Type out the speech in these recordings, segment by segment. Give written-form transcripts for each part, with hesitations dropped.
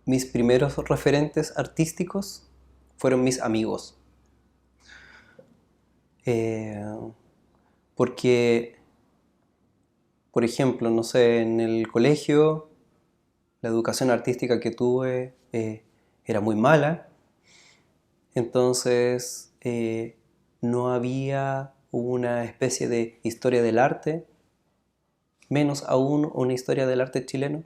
mis primeros referentes artísticos fueron mis amigos. Eh, Porque, por ejemplo, no sé, en el colegio la educación artística que tuve era muy mala, entonces no había una especie de historia del arte, menos aún una historia del arte chileno.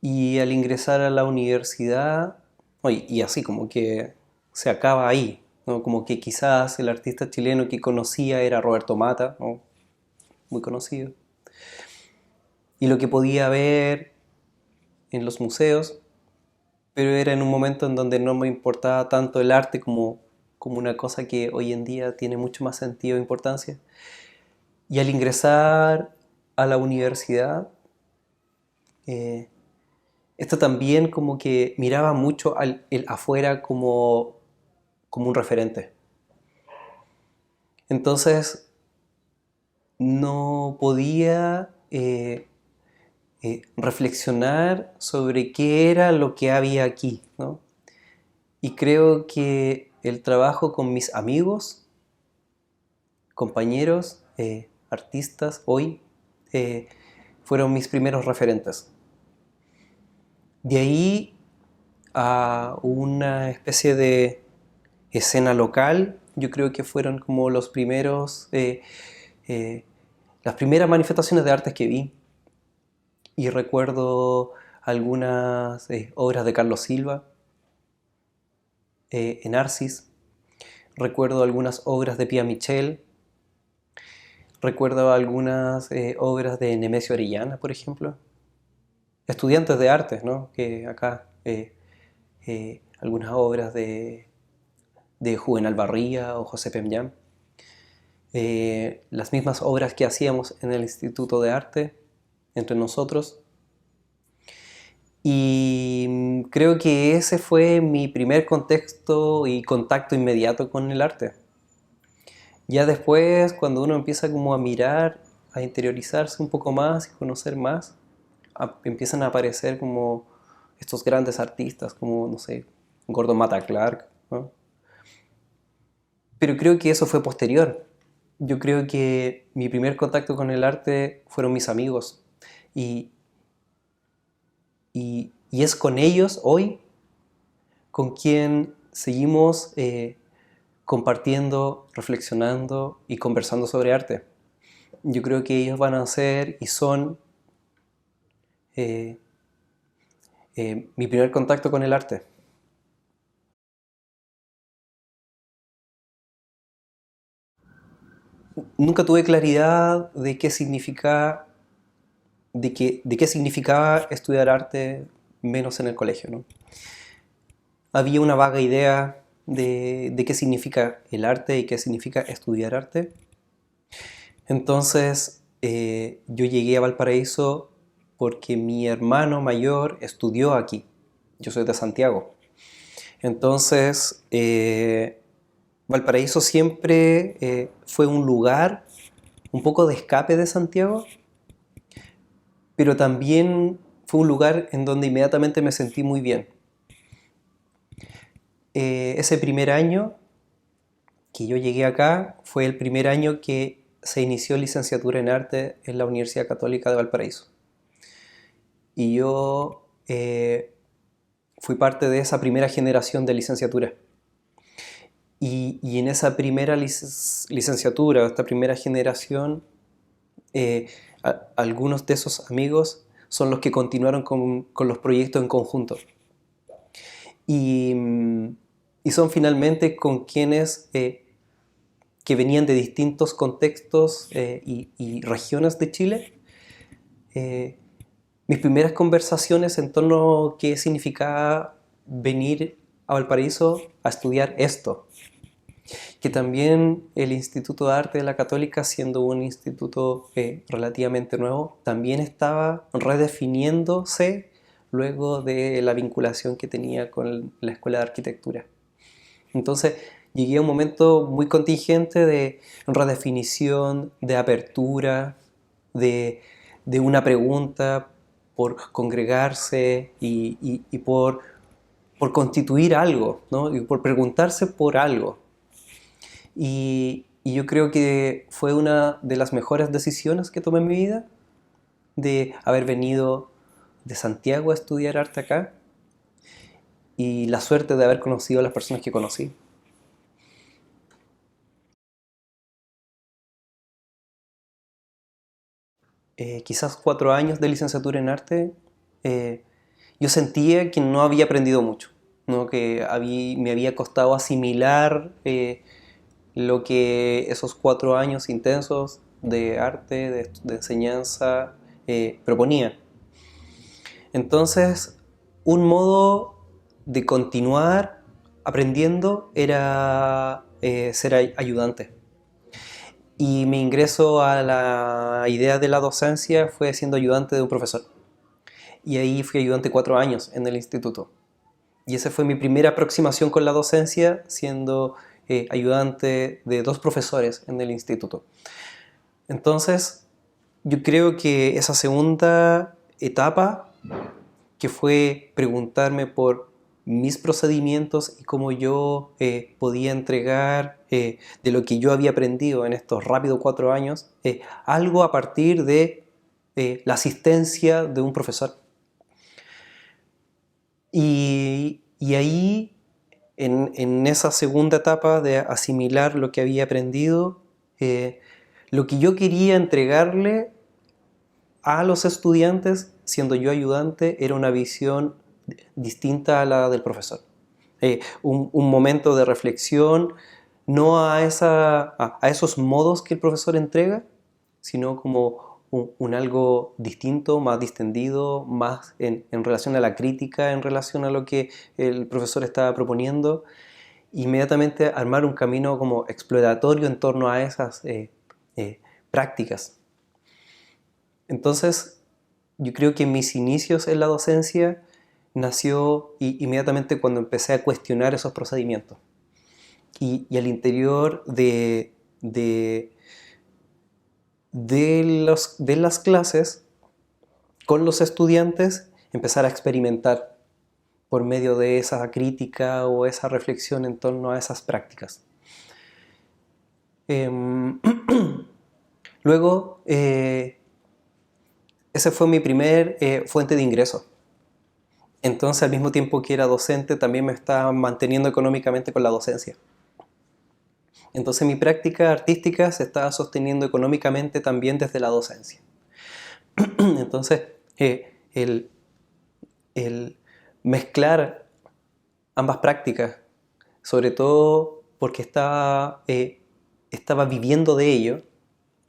Y al ingresar a la universidad, oye, y así como que se acaba ahí, ¿no? Como que quizás el artista chileno que conocía era Roberto Mata, ¿no? Muy conocido. Y lo que podía ver en los museos, pero era en un momento en donde no me importaba tanto el arte como una cosa que hoy en día tiene mucho más sentido e importancia. Y al ingresar a la universidad, eh, esto también como que miraba mucho el afuera como un referente. Entonces no podía reflexionar sobre qué era lo que había aquí, ¿no? Y creo que el trabajo con mis amigos, compañeros, artistas, hoy, eh, fueron mis primeros referentes. De ahí a una especie de escena local, yo creo que fueron como los primeros, las primeras manifestaciones de artes que vi. Y recuerdo algunas obras de Carlos Silva en Arcis. Recuerdo algunas obras de Pia Michel. Recuerdo algunas obras de Nemesio Orellana, por ejemplo. Estudiantes de artes, ¿no? Que acá algunas obras de Juvenal Barría o José Pemllán. Las mismas obras que hacíamos en el Instituto de Arte entre nosotros. Y creo que ese fue mi primer contexto y contacto inmediato con el arte. Ya después, cuando uno empieza como a mirar, a interiorizarse un poco más y conocer más, empiezan a aparecer como estos grandes artistas, como, no sé, Gordon Matta Clark, ¿no? Pero creo que eso fue posterior. Yo creo que mi primer contacto con el arte fueron mis amigos. Y, y es con ellos hoy con quien seguimos compartiendo, reflexionando y conversando sobre arte. Yo creo que ellos van a ser y son eh, mi primer contacto con el arte. Nunca tuve claridad de qué significa, de qué significaba estudiar arte menos en el colegio, ¿no? Había una vaga idea de qué significa el arte y qué significa estudiar arte. Entonces yo llegué a Valparaíso porque mi hermano mayor estudió aquí. Yo soy de Santiago. Entonces Valparaíso siempre fue un lugar un poco de escape de Santiago, pero también fue un lugar en donde inmediatamente me sentí muy bien. Ese primer año que yo llegué acá fue el primer año que se inició licenciatura en arte en la Universidad Católica de Valparaíso. Y yo fui parte de esa primera generación de licenciatura. Y en esa primera licenciatura, esta primera generación, algunos de esos amigos son los que continuaron con los proyectos en conjunto. Y, y son finalmente con quienes que venían de distintos contextos y regiones de Chile, eh, mis primeras conversaciones en torno a qué significaba venir a Valparaíso a estudiar esto. Que también el Instituto de Arte de la Católica, siendo un instituto relativamente nuevo, también estaba redefiniéndose luego de la vinculación que tenía con la Escuela de Arquitectura. Entonces llegué a un momento muy contingente de redefinición, de apertura, de, de una pregunta. por congregarse y por constituir algo, ¿no? Y por preguntarse por algo. Y yo creo que fue una de las mejores decisiones que tomé en mi vida, de haber venido de Santiago a estudiar arte acá y la suerte de haber conocido a las personas que conocí. Quizás 4 años de licenciatura en arte, eh, yo sentía que no había aprendido mucho, ¿no? Que me había costado asimilar lo que esos 4 años intensos de arte, de enseñanza, proponía. Entonces, un modo de continuar aprendiendo era ser ayudante. Y mi ingreso a la idea de la docencia fue siendo ayudante de un profesor. Y ahí fui ayudante 4 años en el instituto. Y esa fue mi primera aproximación con la docencia, siendo ayudante de 2 profesores en el instituto. Entonces, yo creo que esa segunda etapa, que fue preguntarme por mis procedimientos y cómo yo podía entregar de lo que yo había aprendido en estos rápidos 4 años, algo a partir de la asistencia de un profesor. Y ahí, en esa segunda etapa de asimilar lo que había aprendido, lo que yo quería entregarle a los estudiantes, siendo yo ayudante, era una visión distinta a la del profesor. Un momento de reflexión, no a esos modos que el profesor entrega, sino como un algo distinto, más distendido, más en relación a la crítica, en relación a lo que el profesor estaba proponiendo. Inmediatamente armar un camino como exploratorio en torno a esas prácticas. Entonces, yo creo que mis inicios en la docencia nació inmediatamente cuando empecé a cuestionar esos procedimientos. Y al interior de las clases, con los estudiantes, empezar a experimentar por medio de esa crítica o esa reflexión en torno a esas prácticas. Luego, ese fue mi primer fuente de ingreso. Entonces, al mismo tiempo que era docente, también me estaba manteniendo económicamente con la docencia. Entonces, mi práctica artística se estaba sosteniendo económicamente también desde la docencia. Entonces, el mezclar ambas prácticas, sobre todo porque estaba viviendo de ello,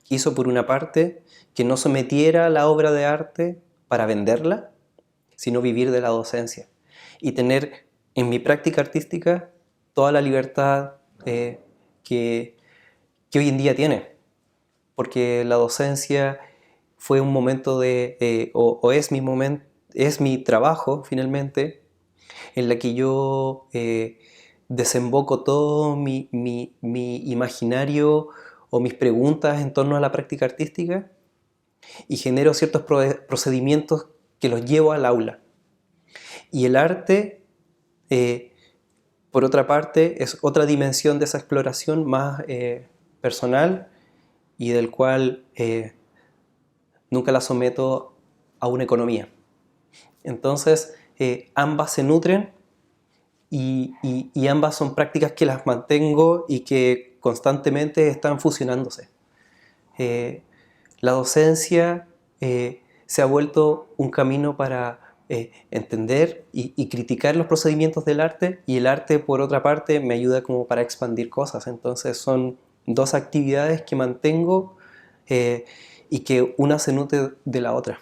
hizo por una parte que no sometiera la obra de arte para venderla, sino vivir de la docencia y tener en mi práctica artística toda la libertad que, que hoy en día tiene, porque la docencia fue un momento o es mi momento, es mi trabajo finalmente, en la que yo desemboco todo mi imaginario o mis preguntas en torno a la práctica artística y genero ciertos procedimientos que los llevo al aula. Y el arte, por otra parte, es otra dimensión de esa exploración más personal y del cual nunca la someto a una economía. Entonces, ambas se nutren y ambas son prácticas que las mantengo y que constantemente están fusionándose. La docencia se ha vuelto un camino para entender y criticar los procedimientos del arte, y el arte, por otra parte, me ayuda como para expandir cosas. Entonces son dos actividades que mantengo eh, y que una se nutre de la otra.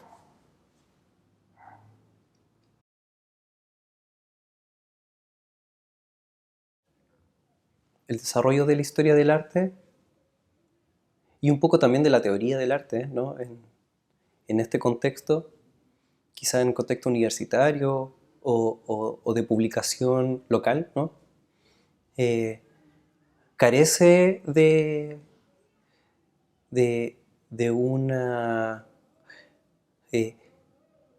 El desarrollo de la historia del arte y un poco también de la teoría del arte, ¿no? En este contexto, quizá en contexto universitario o de publicación local, ¿no? Eh, carece de una, eh,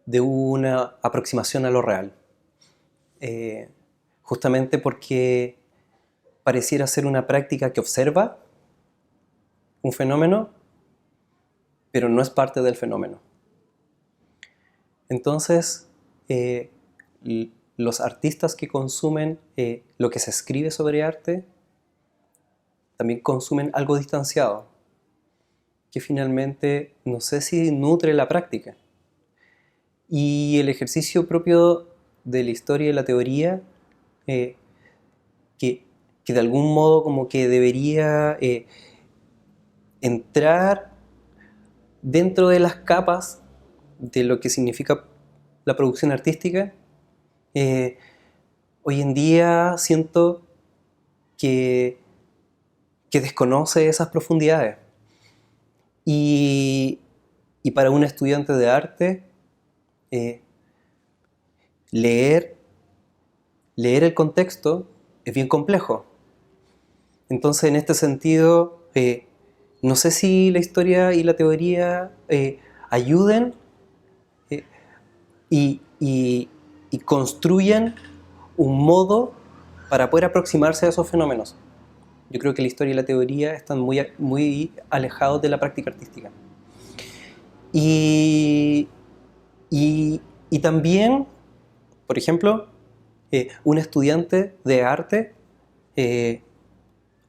de una aproximación a lo real. Justamente porque pareciera ser una práctica que observa un fenómeno, pero no es parte del fenómeno. Entonces, los artistas que consumen lo que se escribe sobre arte también consumen algo distanciado, que finalmente no sé si nutre la práctica. Y el ejercicio propio de la historia y la teoría, que, que de algún modo como que debería entrar dentro de las capas de lo que significa la producción artística, hoy en día siento que, que desconoce esas profundidades. Y, y para un estudiante de arte, leer el contexto es bien complejo. Entonces, en este sentido, no sé si la historia y la teoría ayuden y construyen un modo para poder aproximarse a esos fenómenos. Yo creo que la historia y la teoría están muy alejados de la práctica artística. Y, y, y también, por ejemplo, un estudiante de arte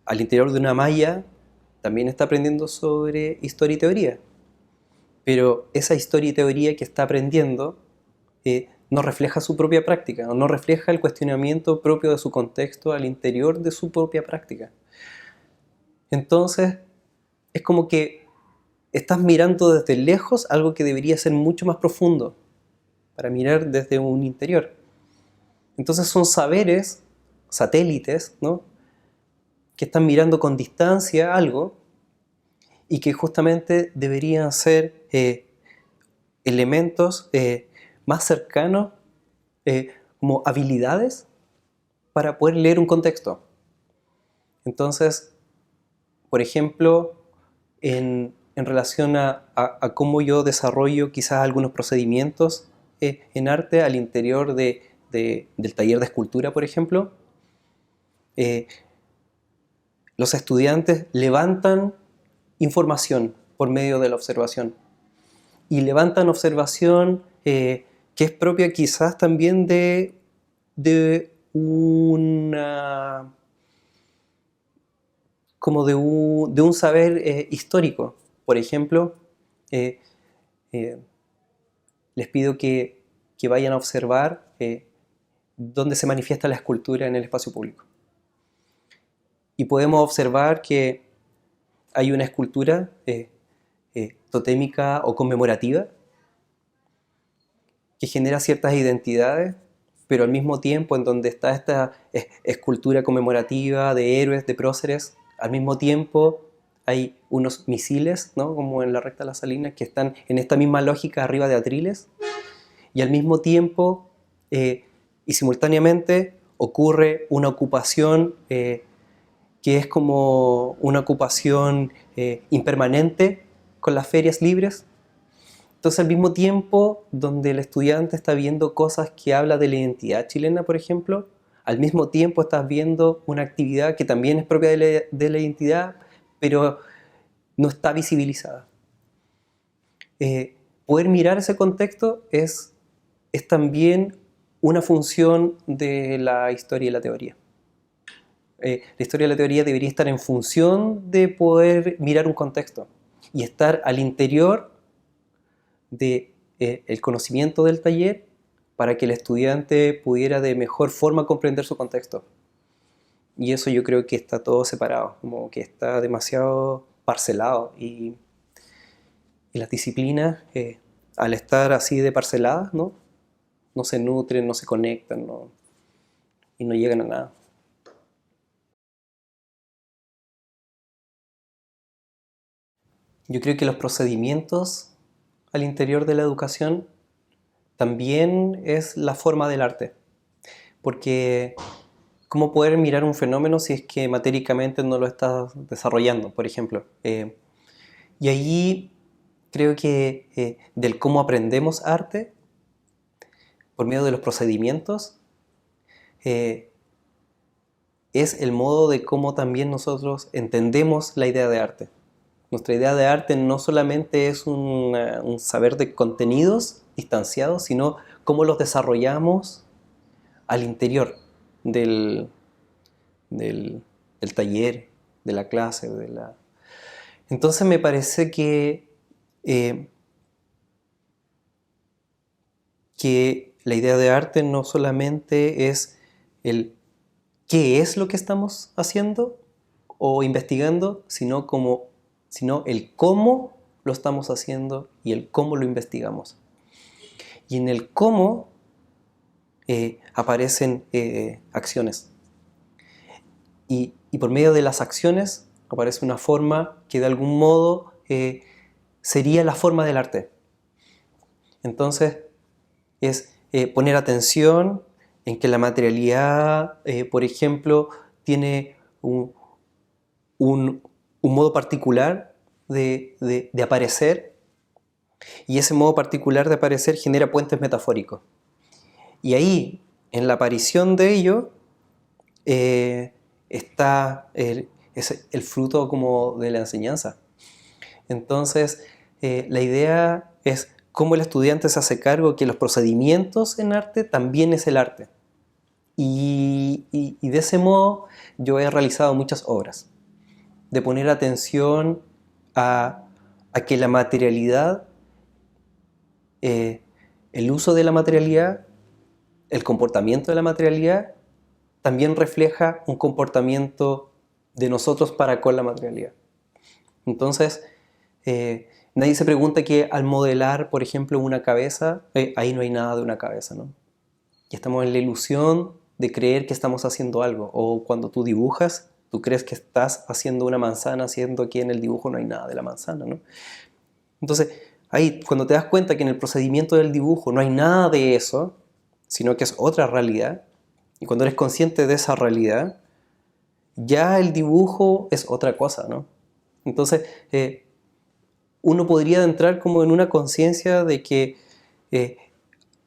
al interior de una malla también está aprendiendo sobre historia y teoría. Pero esa historia y teoría que está aprendiendo no refleja su propia práctica, no refleja el cuestionamiento propio de su contexto al interior de su propia práctica. Entonces, es como que estás mirando desde lejos algo que debería ser mucho más profundo, para mirar desde un interior. Entonces son saberes, satélites, ¿no?, que están mirando con distancia algo y que justamente deberían ser elementos más cercanos, como habilidades para poder leer un contexto. Entonces, por ejemplo, en relación a cómo yo desarrollo quizás algunos procedimientos en arte al interior del taller de escultura, por ejemplo, los estudiantes levantan información por medio de la observación. Y levantan observación que es propia quizás también de una como de un saber histórico. Por ejemplo, eh, eh, les pido que vayan a observar dónde se manifiesta la escultura en el espacio público. Y podemos observar que hay una escultura totémica o conmemorativa que genera ciertas identidades, pero al mismo tiempo en donde está esta escultura conmemorativa de héroes, de próceres, al mismo tiempo hay unos misiles, ¿no?, como en la recta de las Salinas, que están en esta misma lógica arriba de atriles, y al mismo tiempo y simultáneamente ocurre una ocupación que es como una ocupación impermanente con las ferias libres. Entonces, al mismo tiempo, donde el estudiante está viendo cosas que habla de la identidad chilena, por ejemplo, al mismo tiempo estás viendo una actividad que también es propia de la identidad, pero no está visibilizada. Poder mirar ese contexto es también una función de la historia y la teoría. La historia y la teoría debería estar en función de poder mirar un contexto y estar al interior de el conocimiento del taller para que el estudiante pudiera de mejor forma comprender su contexto. Y eso yo creo que está todo separado, como que está demasiado parcelado y las disciplinas, al estar así de parceladas, ¿no?, no se nutren, no se conectan, ¿no?, y no llegan a nada. Yo creo que los procedimientos al interior de la educación también es la forma del arte, porque ¿cómo poder mirar un fenómeno si es que matéricamente no lo estás desarrollando, por ejemplo? Y ahí creo que del cómo aprendemos arte por medio de los procedimientos, es el modo de cómo también nosotros entendemos la idea de arte. Nuestra idea de arte no solamente es un saber de contenidos distanciados, sino cómo los desarrollamos al interior del, del taller, de la clase. Entonces me parece que la idea de arte no solamente es el qué es lo que estamos haciendo o investigando, sino el cómo lo estamos haciendo y el cómo lo investigamos. Y en el cómo aparecen acciones. Y por medio de las acciones aparece una forma que de algún modo sería la forma del arte. Entonces es poner atención en que la materialidad, por ejemplo, tiene un modo particular de aparecer, y ese modo particular de aparecer genera puentes metafóricos. Y ahí, en la aparición de ello, está es el fruto como de la enseñanza. Entonces, la idea es cómo el estudiante se hace cargo que los procedimientos en arte también es el arte. Y de ese modo yo he realizado muchas obras, de poner atención a que la materialidad, el uso de la materialidad, el comportamiento de la materialidad, también refleja un comportamiento de nosotros para con la materialidad. Entonces, nadie se pregunta que al modelar, por ejemplo, una cabeza, ahí no hay nada de una cabeza, ¿no? Y estamos en la ilusión de creer que estamos haciendo algo. O cuando tú dibujas, tú crees que estás haciendo una manzana, siendo que en el dibujo no hay nada de la manzana, ¿no? Entonces, ahí, cuando te das cuenta que en el procedimiento del dibujo no hay nada de eso, sino que es otra realidad, y cuando eres consciente de esa realidad, ya el dibujo es otra cosa, ¿no? Entonces, uno podría entrar como en una conciencia de que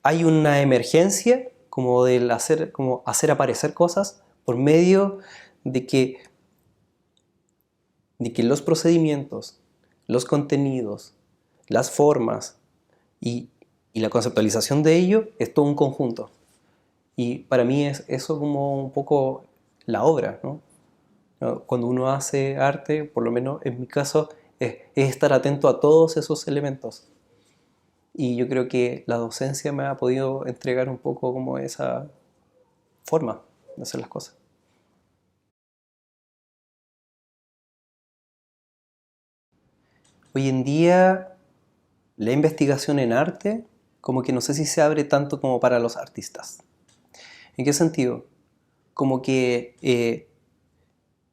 hay una emergencia como del como hacer aparecer cosas por medio de que los procedimientos, los contenidos, las formas y la conceptualización de ello es todo un conjunto. Y para mí es eso como un poco la obra, ¿no? Cuando uno hace arte, por lo menos en mi caso, es estar atento a todos esos elementos. Y yo creo que la docencia me ha podido entregar un poco como esa forma de hacer las cosas. Hoy en día, la investigación en arte, como que no sé si se abre tanto como para los artistas. ¿En qué sentido? Como que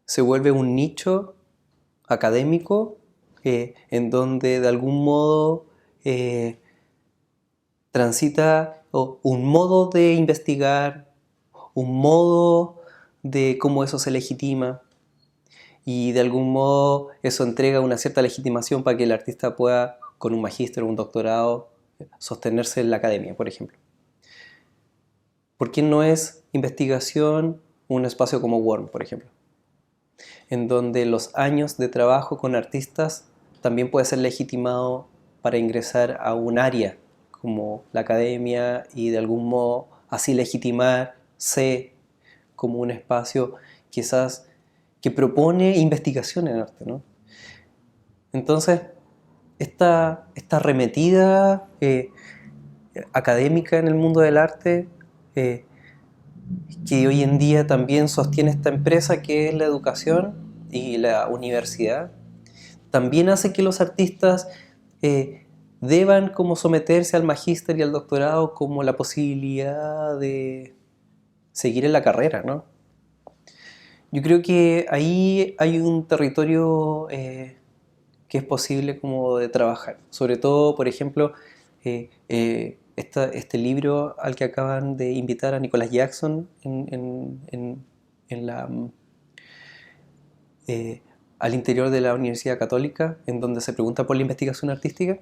se vuelve un nicho académico en donde de algún modo transita un modo de investigar, un modo de cómo eso se legitima, y de algún modo eso entrega una cierta legitimación para que el artista pueda, con un magíster o un doctorado, sostenerse en la academia, por ejemplo. ¿Por qué no es investigación un espacio como WORM, por ejemplo? En donde los años de trabajo con artistas también puede ser legitimado para ingresar a un área como la academia y de algún modo así legitimarse como un espacio quizás que propone investigación en arte, ¿no? Entonces, esta arremetida académica en el mundo del arte, eh, que hoy en día también sostiene esta empresa que es la educación y la universidad, también hace que los artistas deban como someterse al magíster y al doctorado como la posibilidad de seguir en la carrera, ¿no? Yo creo que ahí hay un territorio que es posible como de trabajar. Sobre todo, por ejemplo, este libro al que acaban de invitar a Nicholas Jackson en eh, al interior de la Universidad Católica, en donde se pregunta por la investigación artística.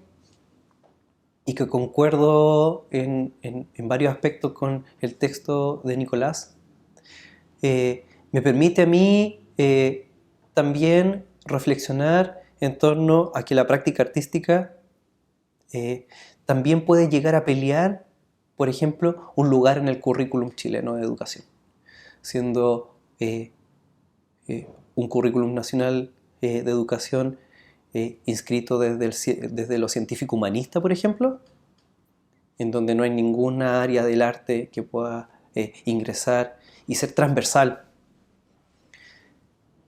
y que concuerdo en varios aspectos con el texto de Nicolás, me permite a mí también reflexionar en torno a que la práctica artística también puede llegar a pelear, por ejemplo, un lugar en el currículum chileno de educación, siendo un currículum nacional de educación inscrito desde lo científico humanista, por ejemplo, en donde no hay ninguna área del arte que pueda ingresar y ser transversal.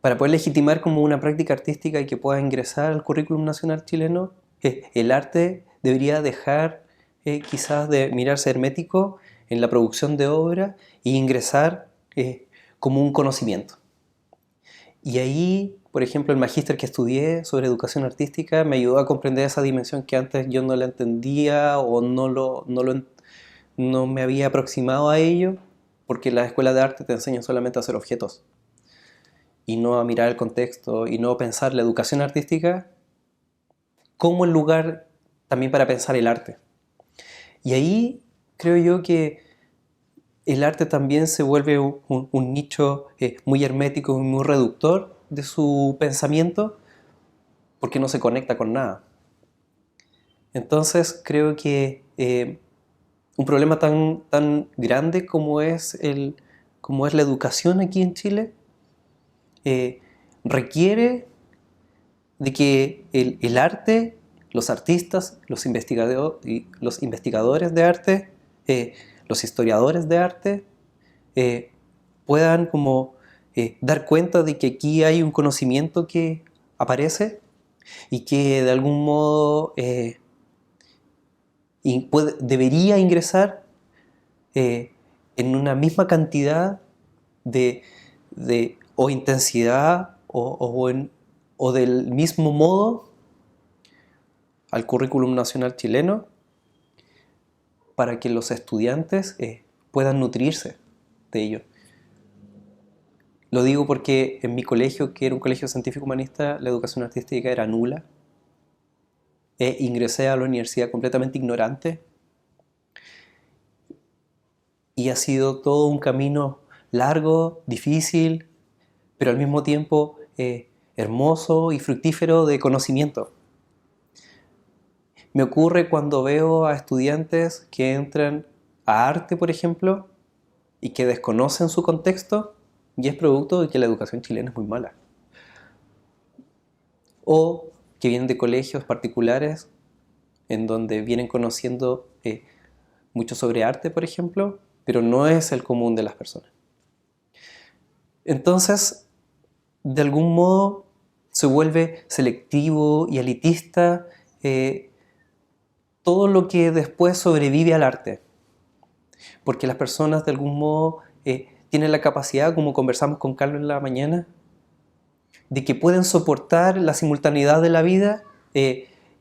Para poder legitimar como una práctica artística y que pueda ingresar al currículum nacional chileno, el arte debería dejar quizás de mirarse hermético en la producción de obra e ingresar como un conocimiento. Y ahí, por ejemplo, el magíster que estudié sobre educación artística me ayudó a comprender esa dimensión que antes yo no la entendía o no me había aproximado a ello, porque la escuela de arte te enseña solamente a hacer objetos y no a mirar el contexto y no pensar la educación artística como el lugar también para pensar el arte. Y ahí creo yo que el arte también se vuelve un nicho muy hermético y muy reductor de su pensamiento porque no se conecta con nada. Entonces creo que un problema tan grande como es la educación aquí en Chile requiere de que el arte, los artistas, los investigadores de arte, los historiadores de arte, puedan como dar cuenta de que aquí hay un conocimiento que aparece y que de algún modo debería ingresar en una misma cantidad de, o intensidad o del mismo modo al currículum nacional chileno para que los estudiantes puedan nutrirse de ello. Lo digo porque en mi colegio, que era un colegio científico humanista, la educación artística era nula. Ingresé a la universidad completamente ignorante y ha sido todo un camino largo, difícil, pero al mismo tiempo hermoso y fructífero de conocimiento. Me ocurre cuando veo a estudiantes que entran a arte, por ejemplo, y que desconocen su contexto, y es producto de que la educación chilena es muy mala. O que vienen de colegios particulares en donde vienen conociendo mucho sobre arte, por ejemplo, pero no es el común de las personas. Entonces, de algún modo, se vuelve selectivo y elitista todo lo que después sobrevive al arte. Porque las personas, de algún modo, tienen la capacidad, como conversamos con Carlos en la mañana, de que pueden soportar la simultaneidad de la vida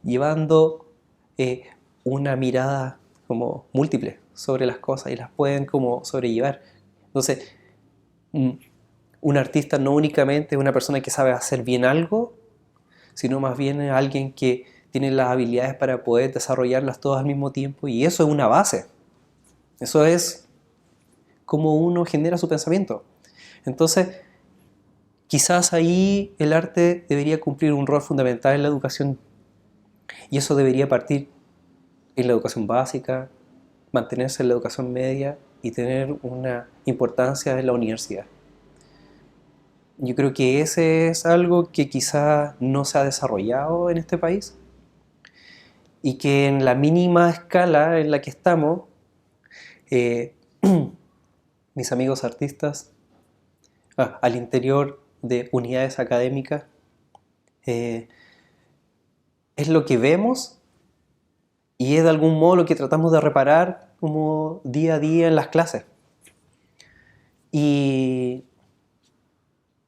llevando una mirada como múltiple sobre las cosas y las pueden como sobrellevar. Entonces, un artista no únicamente es una persona que sabe hacer bien algo, sino más bien es alguien que tiene las habilidades para poder desarrollarlas todas al mismo tiempo, y eso es una base. Eso es cómo uno genera su pensamiento. Entonces, quizás ahí el arte debería cumplir un rol fundamental en la educación, y eso debería partir en la educación básica, mantenerse en la educación media y tener una importancia en la universidad. Yo creo que ese es algo que quizá no se ha desarrollado en este país y que en la mínima escala en la que estamos, eh, mis amigos artistas, al interior de unidades académicas, eh, es lo que vemos y es de algún modo lo que tratamos de reparar como día a día en las clases. Y,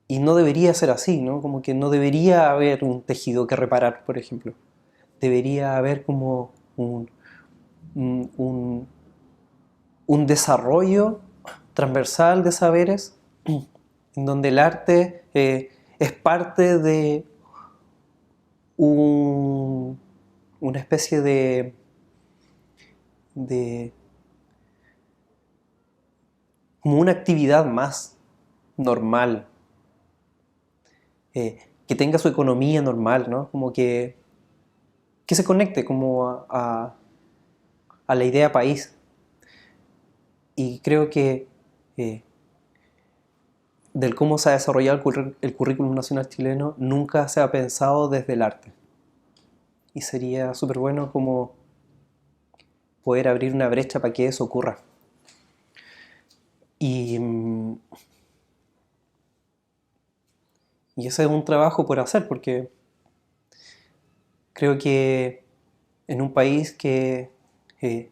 y no debería ser así, ¿no? Como que no debería haber un tejido que reparar, por ejemplo. Debería haber como un, un desarrollo transversal de saberes en donde el arte es parte de una especie de como una actividad más normal, que tenga su economía normal, ¿no? Como que se conecte como a la idea país. Y creo que eh, del cómo se ha desarrollado el currículum nacional chileno nunca se ha pensado desde el arte. Y sería súper bueno como poder abrir una brecha para que eso ocurra. Y, y ese es un trabajo por hacer, porque creo que en un país que eh,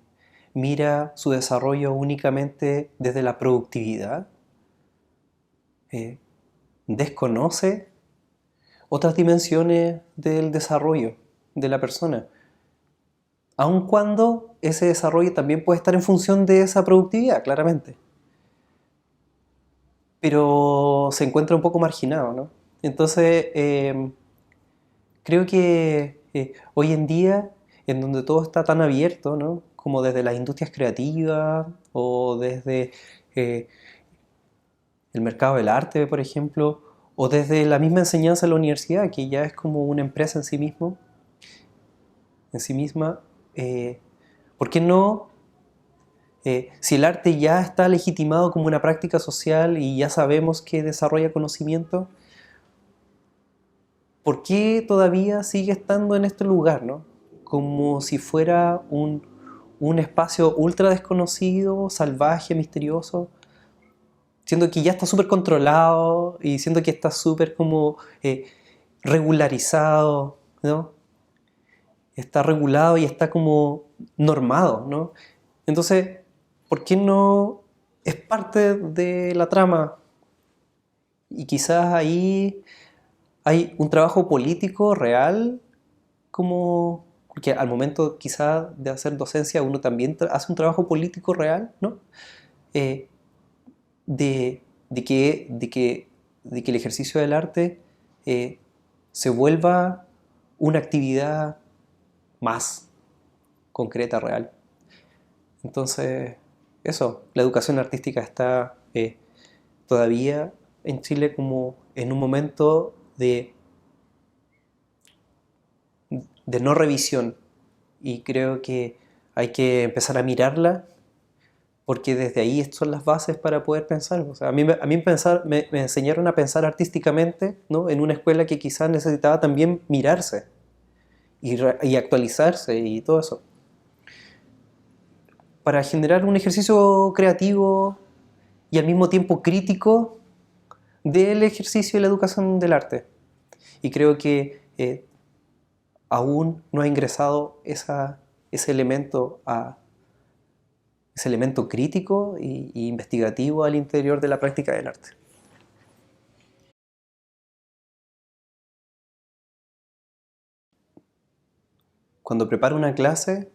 mira su desarrollo únicamente desde la productividad, eh, desconoce otras dimensiones del desarrollo de la persona, aun cuando ese desarrollo también puede estar en función de esa productividad, claramente, pero se encuentra un poco marginado, ¿no? Entonces, creo que hoy en día, en donde todo está tan abierto, ¿no? Como desde las industrias creativas o desde eh, el mercado del arte, por ejemplo, o desde la misma enseñanza en la universidad, que ya es como una empresa en sí misma, ¿por qué no? Si el arte ya está legitimado como una práctica social y ya sabemos que desarrolla conocimiento, ¿por qué todavía sigue estando en este lugar, ¿no? Como si fuera un espacio ultra desconocido, salvaje, misterioso, siendo que ya está súper controlado y siendo que está súper como regularizado, ¿no? Está regulado y está como normado, ¿no? Entonces, ¿por qué no es parte de la trama? Y quizás ahí hay un trabajo político real, como porque al momento quizás de hacer docencia uno también hace un trabajo político real, ¿no? Eh, de que el ejercicio del arte eh, se vuelva una actividad más concreta, real. Entonces, eso, la educación artística está todavía en Chile como en un momento de no revisión y creo que hay que empezar a mirarla porque desde ahí son las bases para poder pensar. O sea, a mí pensar, me enseñaron a pensar artísticamente, ¿no? En una escuela que quizás necesitaba también mirarse y actualizarse y todo eso. Para generar un ejercicio creativo y al mismo tiempo crítico del ejercicio y la educación del arte. Y creo que aún no ha ingresado ese elemento ese elemento crítico y investigativo al interior de la práctica del arte. Cuando preparo una clase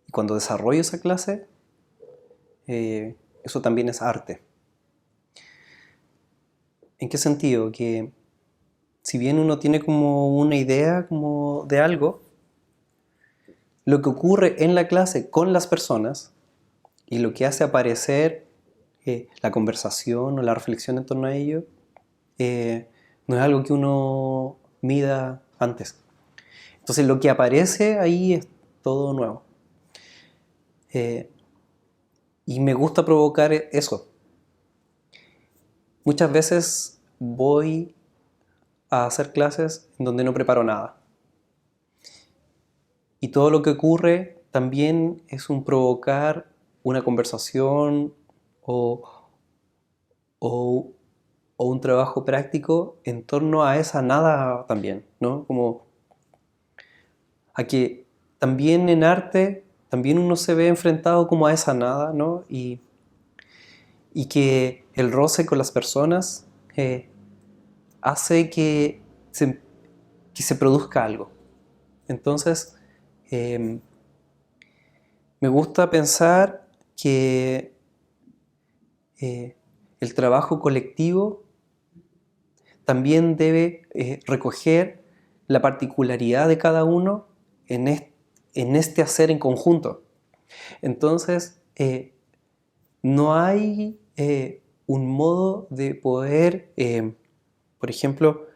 y cuando desarrollo esa clase, eso también es arte. ¿En qué sentido? Que si bien uno tiene como una idea como de algo, lo que ocurre en la clase con las personas y lo que hace aparecer la conversación o la reflexión en torno a ello, no es algo que uno mida antes. Entonces lo que aparece ahí es todo nuevo. Eh, y me gusta provocar eso. Muchas veces voy a hacer clases en donde no preparo nada. Y todo lo que ocurre también es un provocar una conversación o, o, o un trabajo práctico en torno a esa nada también, ¿no? Como a que también en arte, también uno se ve enfrentado como a esa nada, ¿no? Y que el roce con las personas hace que se produzca algo. Entonces, eh, me gusta pensar que eh, el trabajo colectivo también debe recoger la particularidad de cada uno en en este hacer en conjunto. Entonces, no hay un modo de poder, por ejemplo,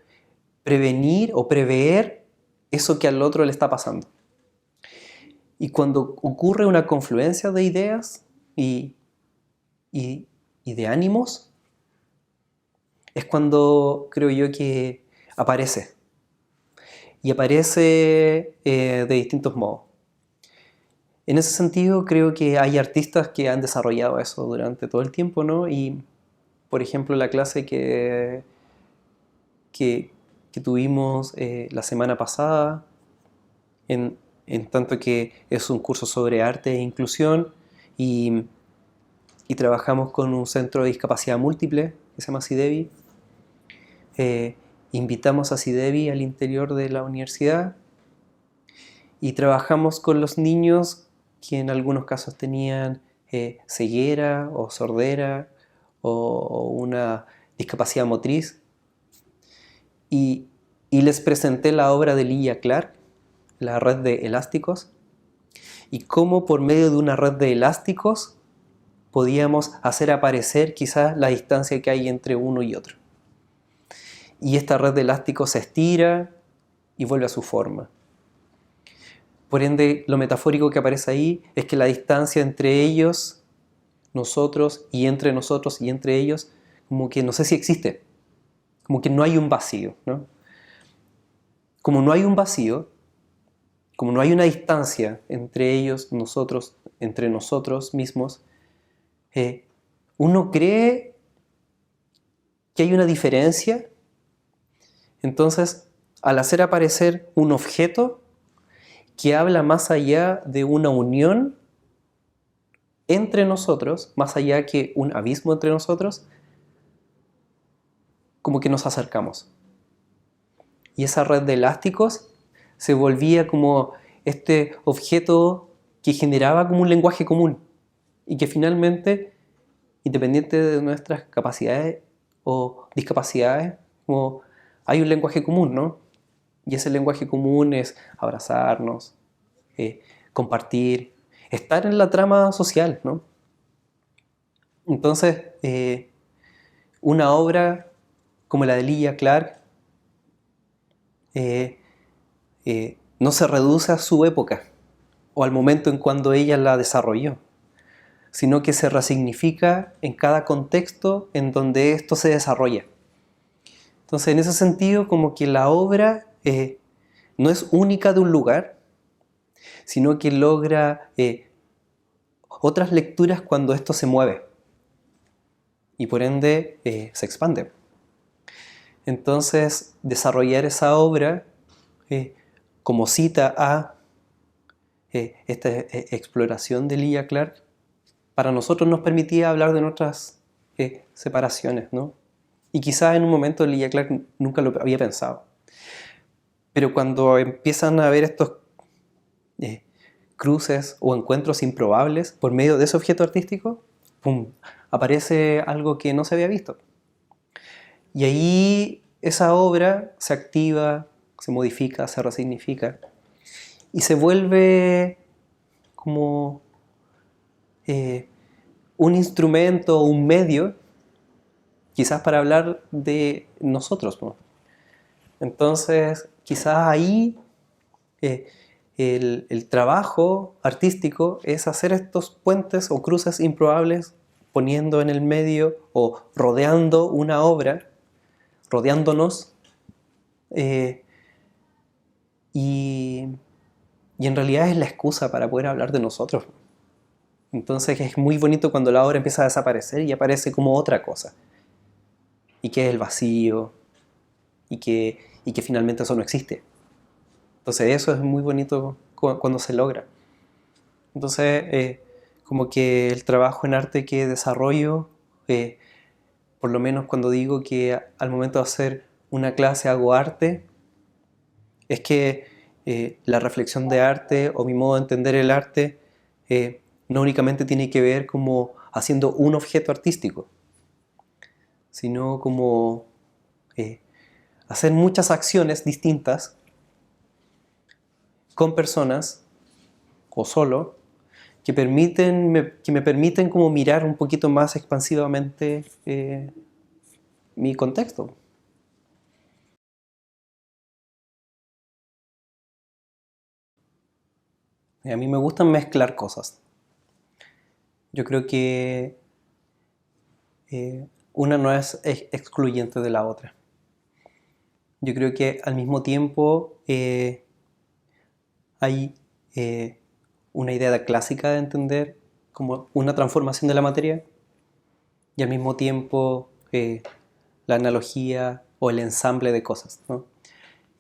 prevenir o prever eso que al otro le está pasando. Y cuando ocurre una confluencia de ideas y de ánimos, es cuando creo yo que aparece. Y aparece de distintos modos. En ese sentido, creo que hay artistas que han desarrollado eso durante todo el tiempo, ¿no? Y, por ejemplo, la clase que tuvimos la semana pasada, en tanto que es un curso sobre arte e inclusión, y, y trabajamos con un centro de discapacidad múltiple que se llama CIDEVI. Invitamos a CIDEVI al interior de la universidad y trabajamos con los niños que en algunos casos tenían ceguera o sordera o una discapacidad motriz. Y les presenté la obra de Elijah Clark, la red de elásticos, y cómo por medio de una red de elásticos podíamos hacer aparecer quizás la distancia que hay entre uno y otro. Y esta red de elásticos se estira y vuelve a su forma. Por ende, lo metafórico que aparece ahí es que la distancia entre ellos, nosotros y entre ellos, como que no sé si existe, como que no hay un vacío, ¿no? Como no hay un vacío, como no hay una distancia entre ellos, nosotros, entre nosotros mismos, uno cree que hay una diferencia. Entonces, al hacer aparecer un objeto que habla más allá de una unión entre nosotros, más allá que un abismo entre nosotros, como que nos acercamos. Y esa red de elásticos se volvía como este objeto que generaba como un lenguaje común y que finalmente, independiente de nuestras capacidades o discapacidades, como hay un lenguaje común, ¿no? Y ese lenguaje común es abrazarnos, compartir, estar en la trama social, ¿no? Entonces, una obra como la de Elijah Clark no se reduce a su época o al momento en cuando ella la desarrolló, sino que se resignifica en cada contexto en donde esto se desarrolla. Entonces, en ese sentido, como que la obra no es única de un lugar, sino que logra otras lecturas cuando esto se mueve y por ende se expande. Entonces, desarrollar esa obra como cita a esta exploración de Elijah Clark, para nosotros nos permitía hablar de nuestras separaciones, ¿no? Y quizás en un momento Elijah Clark nunca lo había pensado. Pero cuando empiezan a haber estos cruces o encuentros improbables por medio de ese objeto artístico, ¡pum!, aparece algo que no se había visto. Y ahí esa obra se activa, se modifica, se resignifica y se vuelve como un instrumento, un medio, quizás para hablar de nosotros, ¿no? Entonces, quizás ahí el trabajo artístico es hacer estos puentes o cruces improbables, poniendo en el medio o rodeando una obra, rodeándonos, y en realidad es la excusa para poder hablar de nosotros. Entonces es muy bonito cuando la obra empieza a desaparecer y aparece como otra cosa, y que es el vacío, y que finalmente eso no existe. Entonces eso es muy bonito cuando se logra. Entonces, como que el trabajo en arte que desarrollo, por lo menos cuando digo que al momento de hacer una clase hago arte, es que la reflexión de arte o mi modo de entender el arte no únicamente tiene que ver como haciendo un objeto artístico, sino como hacer muchas acciones distintas con personas o solo, que me permiten como mirar un poquito más expansivamente mi contexto. A mí me gusta mezclar cosas. Yo creo que una no es excluyente de la otra. Yo creo que al mismo tiempo hay una idea clásica de entender como una transformación de la materia y al mismo tiempo la analogía o el ensamble de cosas, ¿no?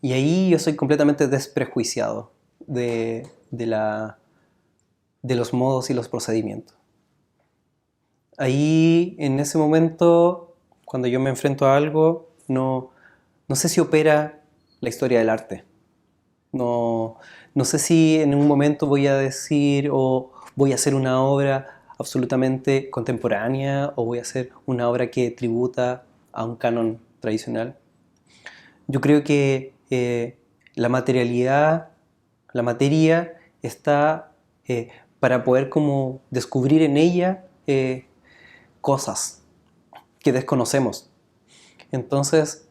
Y ahí yo soy completamente desprejuiciado de los modos y los procedimientos. Ahí, en ese momento, cuando yo me enfrento a algo, no sé si opera la historia del arte. No sé si en un momento voy a decir o voy a hacer una obra absolutamente contemporánea o voy a hacer una obra que tributa a un canon tradicional. Yo creo que la materialidad, la materia está para poder como descubrir en ella cosas que desconocemos. Entonces,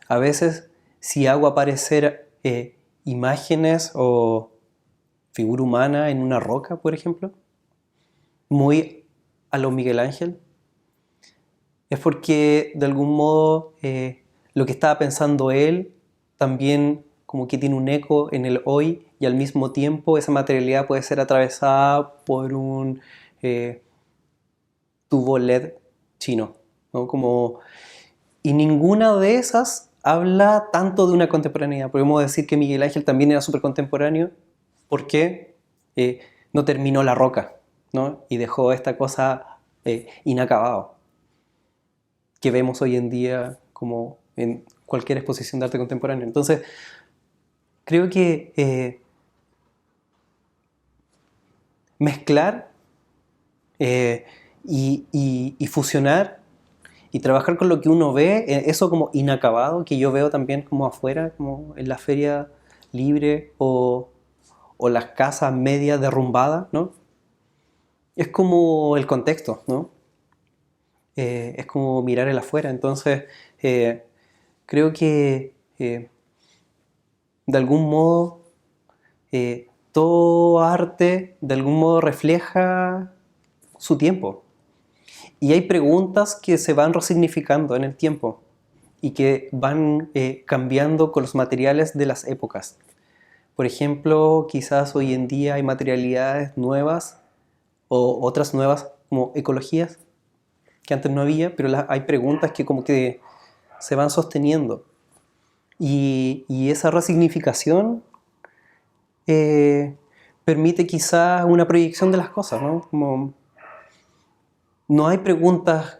a veces si hago aparecer imágenes o figura humana en una roca, por ejemplo, muy a lo Miguel Ángel, es porque de algún modo lo que estaba pensando él también como que tiene un eco en el hoy y al mismo tiempo esa materialidad puede ser atravesada por un tubo LED chino, ¿no? Y ninguna de esas habla tanto de una contemporaneidad. Podemos decir que Miguel Ángel también era súper contemporáneo porque no terminó la roca, ¿no? Y dejó esta cosa inacabado que vemos hoy en día como en cualquier exposición de arte contemporáneo. Entonces, creo que mezclar y fusionar y trabajar con lo que uno ve, eso como inacabado, que yo veo también como afuera, como en la feria libre o las casas medias derrumbadas, ¿no? Es como el contexto, ¿no? Es como mirar el afuera. Entonces, creo que de algún modo todo arte de algún modo refleja su tiempo. Y hay preguntas que se van resignificando en el tiempo y que van cambiando con los materiales de las épocas. Por ejemplo, quizás hoy en día hay materialidades nuevas o otras nuevas como ecologías que antes no había, pero hay preguntas que como que se van sosteniendo. Y esa resignificación permite quizás una proyección de las cosas, ¿no? Como, no hay preguntas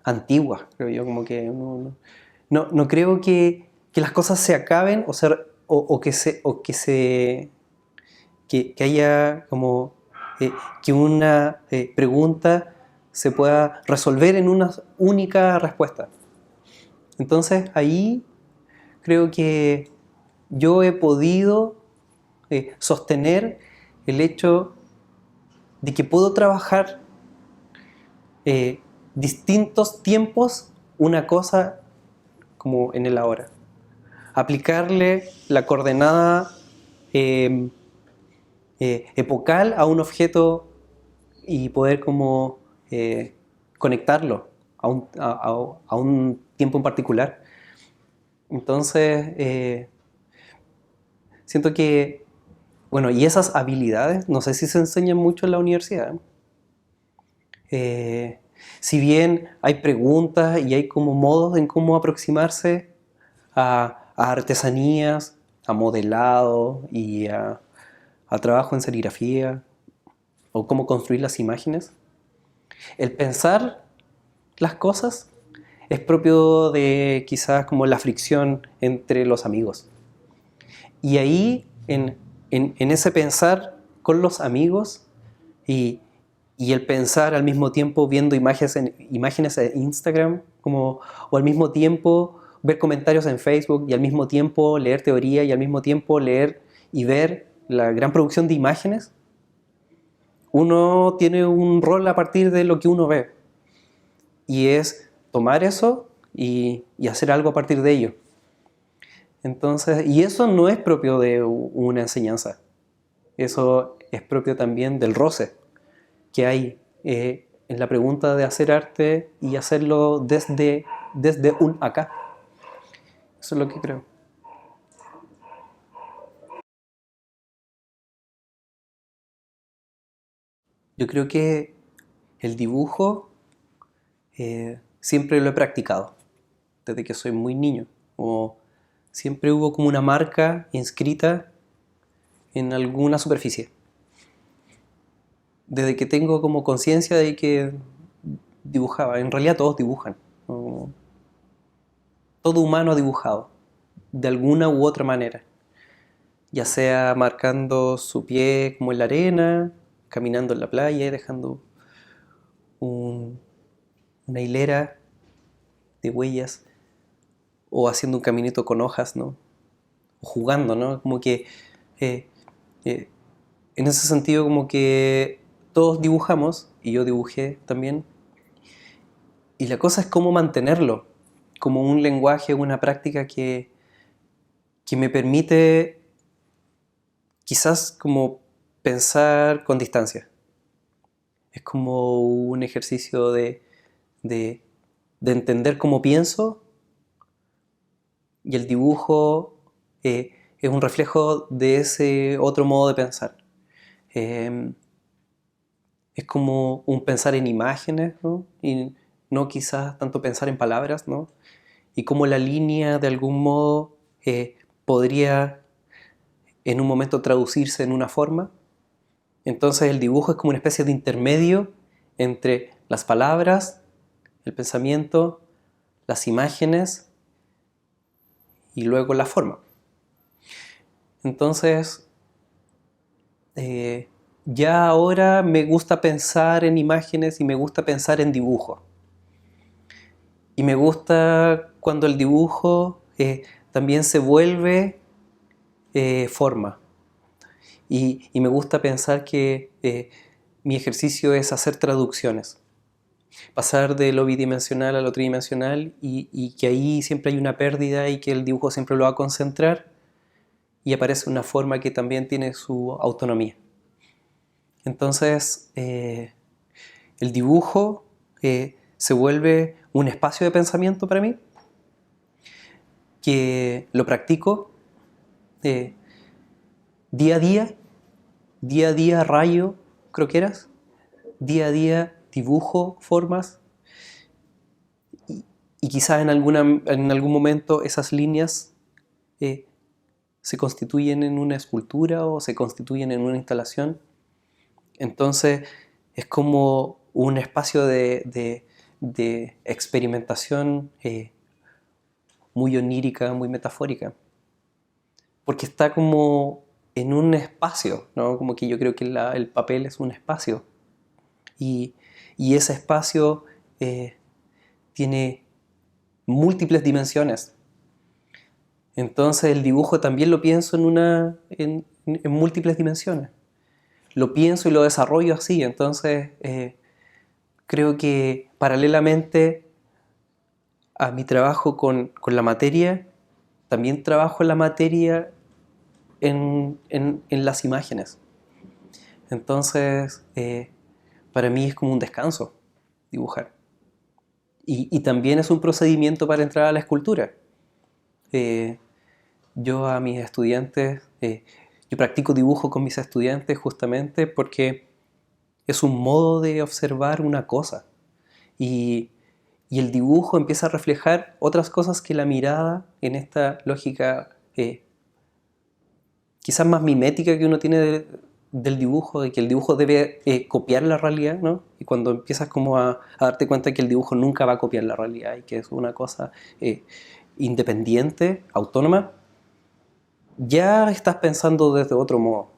antiguas, creo yo, como que no creo que las cosas se acaben que haya como que una pregunta se pueda resolver en una única respuesta. Entonces ahí creo que yo he podido sostener el hecho de que puedo trabajar distintos tiempos una cosa como en el ahora. Aplicarle la coordenada epocal a un objeto y poder como conectarlo a un tiempo en particular. Entonces, siento que, bueno, y esas habilidades, no sé si se enseñan mucho en la universidad. Si bien hay preguntas y hay como modos en cómo aproximarse a artesanías, a modelado y a trabajo en serigrafía o cómo construir las imágenes, el pensar las cosas es propio de quizás como la fricción entre los amigos. Y ahí, en ese pensar con los amigos y el pensar al mismo tiempo viendo imágenes en Instagram, como, o al mismo tiempo ver comentarios en Facebook y al mismo tiempo leer teoría y al mismo tiempo leer y ver la gran producción de imágenes, uno tiene un rol a partir de lo que uno ve. Y es tomar eso y hacer algo a partir de ello. Entonces, y eso no es propio de una enseñanza. Eso es propio también del roce que hay en la pregunta de hacer arte y hacerlo desde un acá. Eso es lo que creo. Yo creo que el dibujo siempre lo he practicado, desde que soy muy niño. O siempre hubo como una marca inscrita en alguna superficie. Desde que tengo como conciencia de que dibujaba. En realidad todos dibujan. ¿No? Todo humano ha dibujado, de alguna u otra manera. Ya sea marcando su pie como en la arena, caminando en la playa y dejando un- una hilera de huellas, o haciendo un caminito con hojas, ¿no? O jugando, ¿no? Como que eh, eh, en ese sentido como que todos dibujamos, y yo dibujé también, y la cosa es cómo mantenerlo como un lenguaje, una práctica que me permite quizás como pensar con distancia. Es como un ejercicio de, de entender cómo pienso, y el dibujo es un reflejo de ese otro modo de pensar. Eh, es como un pensar en imágenes, ¿no? Y no quizás tanto pensar en palabras, ¿no? Y cómo la línea de algún modo podría en un momento traducirse en una forma. Entonces el dibujo es como una especie de intermedio entre las palabras, el pensamiento, las imágenes y luego la forma. Entonces, ya ahora me gusta pensar en imágenes y me gusta pensar en dibujo. Y me gusta cuando el dibujo también se vuelve forma. Y me gusta pensar que mi ejercicio es hacer traducciones. Pasar de lo bidimensional a lo tridimensional, y que ahí siempre hay una pérdida y que el dibujo siempre lo va a concentrar y aparece una forma que también tiene su autonomía. Entonces, el dibujo se vuelve un espacio de pensamiento para mí, que lo practico eh, día, día a día rayo croqueras, día a día dibujo formas, y quizás en algún momento esas líneas eh, se constituyen en una escultura o se constituyen en una instalación. Entonces es como un espacio de experimentación muy onírica, muy metafórica, porque está como en un espacio, ¿no? Como que yo creo que el papel es un espacio, y, y ese espacio tiene múltiples dimensiones. Entonces el dibujo también lo pienso en múltiples dimensiones. Lo pienso y lo desarrollo así. Entonces creo que paralelamente a mi trabajo con la materia, también trabajo en la materia en las imágenes. Entonces para mí es como un descanso dibujar. Y también es un procedimiento para entrar a la escultura. Eh, yo a mis estudiantes, yo practico dibujo con mis estudiantes justamente porque es un modo de observar una cosa, y, y el dibujo empieza a reflejar otras cosas que la mirada, en esta lógica quizás más mimética que uno tiene del dibujo, de que el dibujo debe copiar la realidad, ¿no? Y cuando empiezas como a darte cuenta que el dibujo nunca va a copiar la realidad y que es una cosa independiente, autónoma, ya estás pensando desde otro modo.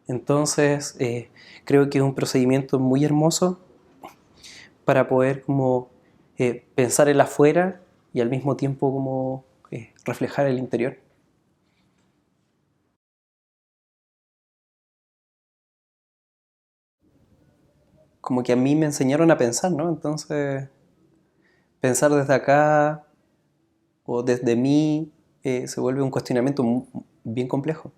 Entonces, creo que es un procedimiento muy hermoso para poder como pensar el afuera y al mismo tiempo como reflejar el interior. como que a mí me enseñaron a pensar, ¿no? Entonces, pensar desde acá o desde mí se vuelve un cuestionamiento bien complejo.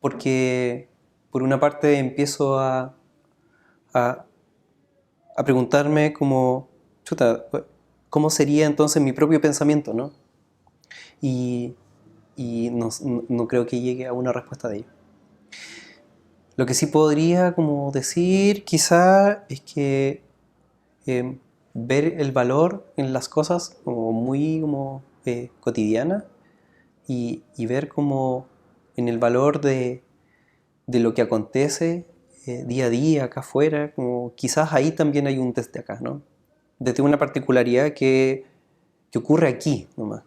Porque, por una parte, empiezo a, a preguntarme como, chuta, ¿cómo sería entonces mi propio pensamiento, no? Y, y no creo que llegue a una respuesta de ello. Lo que sí podría como decir quizá es que eh, ver el valor en las cosas como muy como, cotidiana y ver como en el valor de lo que acontece día a día acá afuera, como quizás ahí también hay un desde acá, ¿no? Desde una particularidad que ocurre aquí nomás.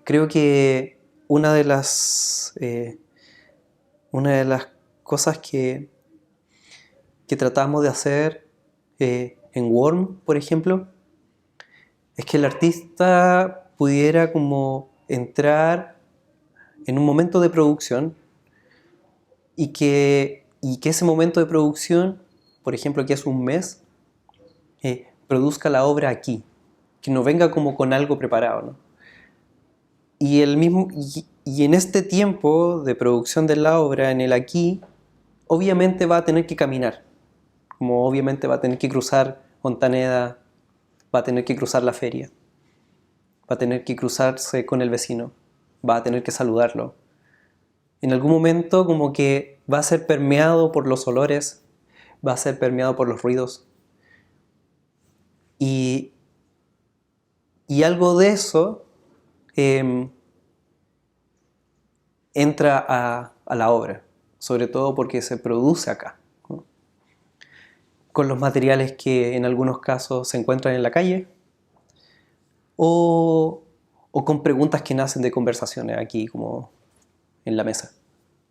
Creo que una de una de las cosas que tratamos de hacer en Worm, por ejemplo, es que el artista pudiera como entrar en un momento de producción y que ese momento de producción, por ejemplo, que es un mes, produzca la obra aquí, que no venga como con algo preparado, ¿no? Y en este tiempo de producción de la obra, en el aquí, obviamente va a tener que caminar, como obviamente va a tener que cruzar Montaneda, va a tener que cruzar la feria, va a tener que cruzarse con el vecino, va a tener que saludarlo. En algún momento como que va a ser permeado por los olores, va a ser permeado por los ruidos. Y, y algo de eso eh, entra a la obra, sobre todo porque se produce acá, ¿no? Con los materiales que en algunos casos se encuentran en la calle o, o con preguntas que nacen de conversaciones aquí como en la mesa,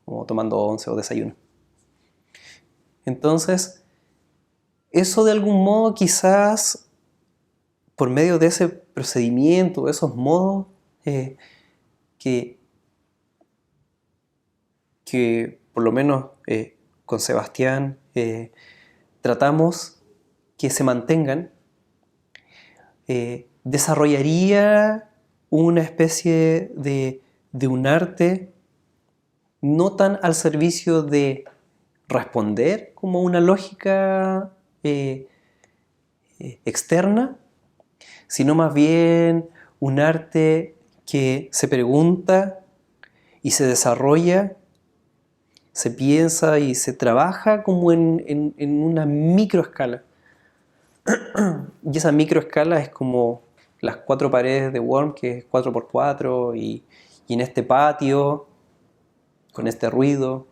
como tomando once o desayuno. Entonces, eso de algún modo quizás por medio de ese procedimiento, de esos modos que, que por lo menos con Sebastián tratamos que se mantengan, desarrollaría una especie de un arte no tan al servicio de responder como una lógica externa, sino más bien un arte que se pregunta y se desarrolla, se piensa y se trabaja como en una microescala. Y esa microescala es como las 4 paredes de Worm, que es 4x4, y en este patio, con este ruido,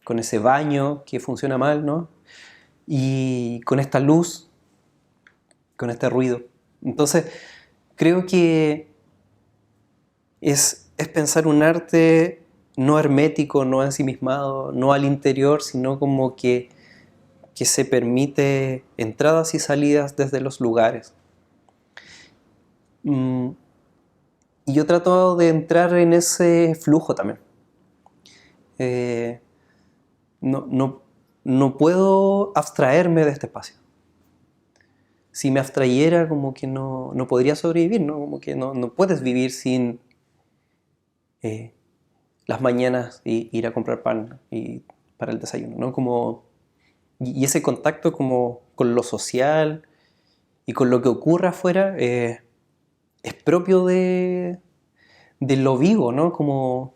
con ese baño que funciona mal, ¿no? Y con esta luz, con este ruido. Entonces, creo que es pensar un arte no hermético, no ensimismado, no al interior, sino como que se permite entradas y salidas desde los lugares. Y yo trato de entrar en ese flujo también. Eh, no, no, no puedo abstraerme de este espacio. Si me abstrayera, como que no podría sobrevivir, ¿no? Como que no puedes vivir sin eh, las mañanas y ir a comprar pan y para el desayuno, ¿no? Como, y ese contacto como con lo social y con lo que ocurre afuera es propio de lo vivo, ¿no? Como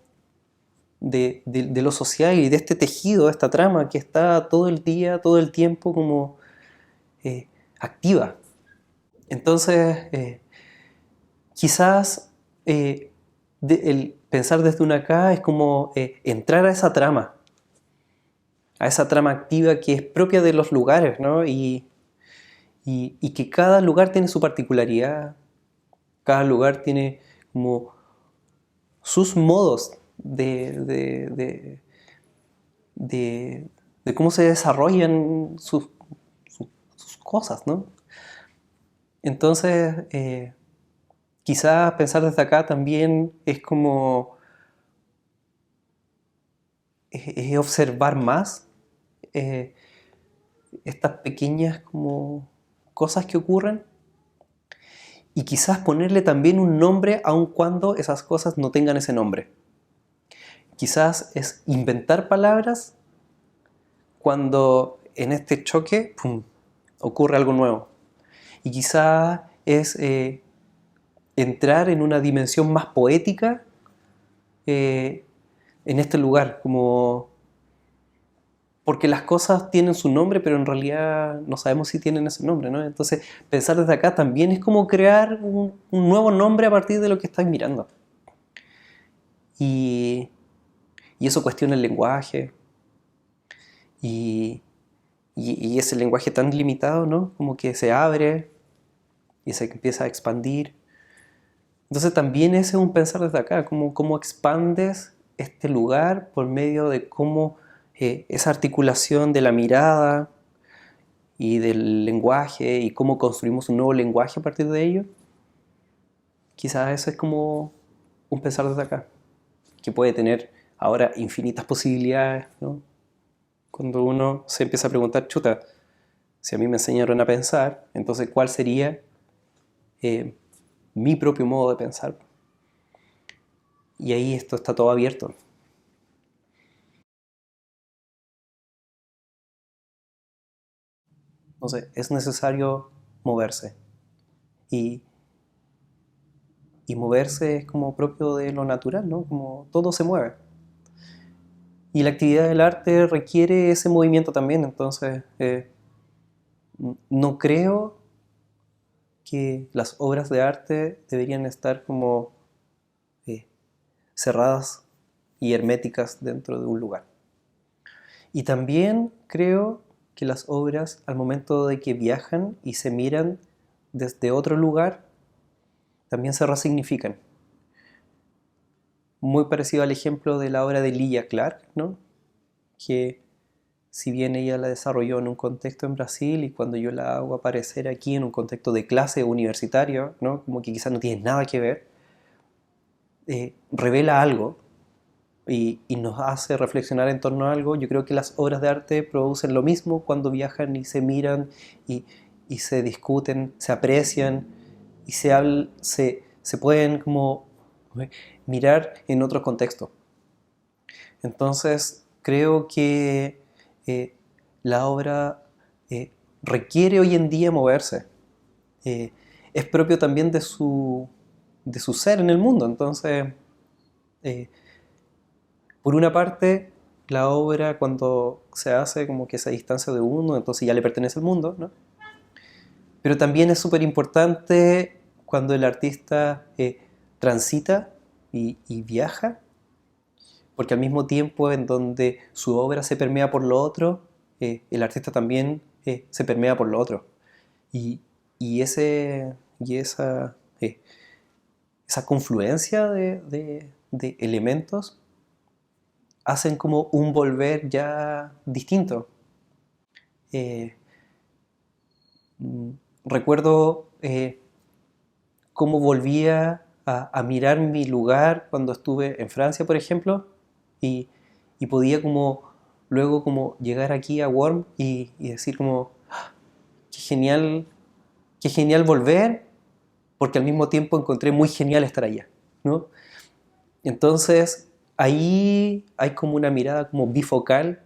de lo social y de este tejido, de esta trama que está todo el día, todo el tiempo como eh, activa. Entonces, quizás el pensar desde una acá es como entrar a esa trama activa que es propia de los lugares, ¿no? Y que cada lugar tiene su particularidad, cada lugar tiene como sus modos de, de cómo se desarrollan sus cosas, ¿no? Entonces, quizás pensar desde acá también es como es observar más eh, estas pequeñas como cosas que ocurren y quizás ponerle también un nombre aun cuando esas cosas no tengan ese nombre. Quizás es inventar palabras cuando en este choque ¡pum!, ocurre algo nuevo. Y quizás es entrar en una dimensión más poética en este lugar, como porque las cosas tienen su nombre, pero en realidad no sabemos si tienen ese nombre, ¿no? Entonces, pensar desde acá también es como crear un nuevo nombre a partir de lo que estáis mirando. Y, y eso cuestiona el lenguaje y, y ese lenguaje tan limitado, ¿no? Como que se abre y se empieza a expandir. Entonces también ese es un pensar desde acá, cómo expandes este lugar por medio de cómo esa articulación de la mirada y del lenguaje y cómo construimos un nuevo lenguaje a partir de ello. Quizás eso es como un pensar desde acá, que puede tener ahora infinitas posibilidades, ¿no? Cuando uno se empieza a preguntar, chuta, si a mí me enseñaron a pensar, entonces ¿cuál sería eh, mi propio modo de pensar? Y ahí esto está todo abierto. Entonces es necesario moverse. Y, y moverse es como propio de lo natural, ¿no? Como todo se mueve. Y la actividad del arte requiere ese movimiento también, entonces no creo que las obras de arte deberían estar como eh, cerradas y herméticas dentro de un lugar. Y también creo que las obras, al momento de que viajan y se miran desde otro lugar, también se resignifican. Muy parecido al ejemplo de la obra de Lia Clark, ¿no? Que si bien ella la desarrolló en un contexto en Brasil y cuando yo la hago aparecer aquí en un contexto de clase universitario, ¿no? Como que quizás no tiene nada que ver, revela algo y nos hace reflexionar en torno a algo. Yo creo que las obras de arte producen lo mismo cuando viajan y se miran y, y se discuten, se aprecian y se pueden como mirar en otro contexto. Entonces creo que eh, la obra requiere hoy en día moverse. Eh, es propio también de su ser en el mundo. Entonces, eh, por una parte, la obra cuando se hace como que se distancia de uno, entonces ya le pertenece al mundo, ¿no? Pero también es súper importante cuando el artista transita y viaja, porque al mismo tiempo en donde su obra se permea por lo otro, el artista también se permea por lo otro. Y, y, ese, y esa confluencia de elementos hacen como un volver ya distinto. Eh, mm, Recuerdo cómo volvía a mirar mi lugar cuando estuve en Francia, por ejemplo, y, y podía como luego como llegar aquí a Worm y decir como, "Ah, qué genial volver, porque al mismo tiempo encontré muy genial estar allá, ¿no?". Entonces, ahí hay como una mirada como bifocal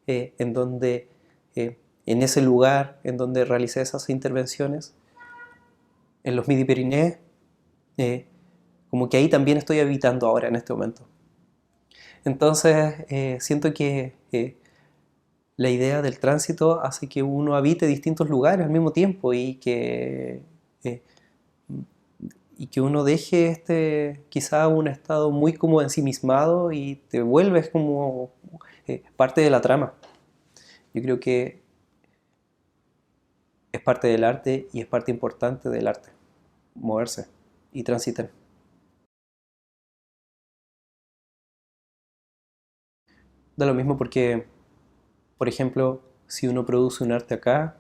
en donde, en ese lugar en donde realicé esas intervenciones, en los Midi Pyrénées, eh, como que ahí también estoy habitando ahora en este momento. Entonces, siento que la idea del tránsito hace que uno habite distintos lugares al mismo tiempo eh, y que uno deje quizá un estado muy como ensimismado y te vuelves como parte de la trama. Yo creo que es parte del arte y es parte importante del arte, moverse y transitar. Da lo mismo porque, por ejemplo, si uno produce un arte acá,